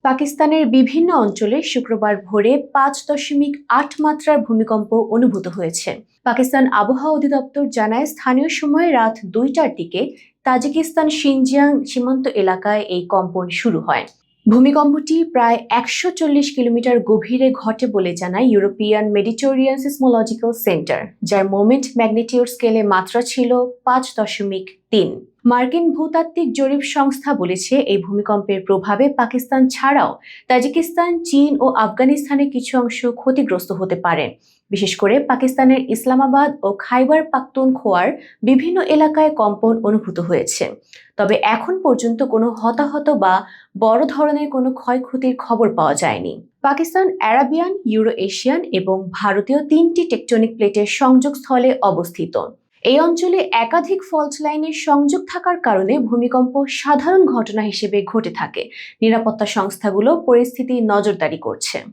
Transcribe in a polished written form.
পাকিস্তানের বিভিন্ন অঞ্চলে শুক্রবার ভোরে 5.8 মাত্রার ভূমিকম্প অনুভূত হয়েছে। পাকিস্তান আবহাওয়া অধিদপ্তর জানায়, স্থানীয় সময় রাত 2টার দিকে তাজিকিস্তান শিনজিয়াং সীমান্ত এলাকায় এই কম্পন শুরু হয়। ভূমিকম্পটি প্রায় 140 কিলোমিটার গভীরে ঘটে বলে জানায় ইউরোপিয়ান মেডিটেরিয়ান সিসমোলজিক্যাল সেন্টার, যার মোমেন্ট ম্যাগনিটিউড স্কেলে মাত্রা ছিল 5.3। মার্কিন ভূতাত্ত্বিক জরিপ সংস্থা বলেছে, এই ভূমিকম্পের প্রভাবে পাকিস্তান ছাড়াও তাজিকিস্তান, চীন ও আফগানিস্তানের কিছু অংশ ক্ষতিগ্রস্ত হতে পারে। বিশেষ করে পাকিস্তানের ইসলামাবাদ ও খাইবার পাখতুনখোয়ার বিভিন্ন এলাকায় কম্পন অনুভূত হয়েছে। তবে এখন পর্যন্ত কোনো হতাহত বা বড় ধরনের কোনো ক্ষয়ক্ষতির খবর পাওয়া যায়নি। পাকিস্তান আরাবিয়ান, ইউরো এশিয়ান এবং ভারতীয় 3টি টেকটনিক প্লেটের সংযোগস্থলে অবস্থিত। এই অঞ্চলে একাধিক ফল্ট লাইনের সংযোগ থাকার কারণে ভূমিকম্প সাধারণ ঘটনা হিসেবে ঘটে থাকে। নিরাপত্তা সংস্থাগুলো পরিস্থিতি নজরদারি করছে।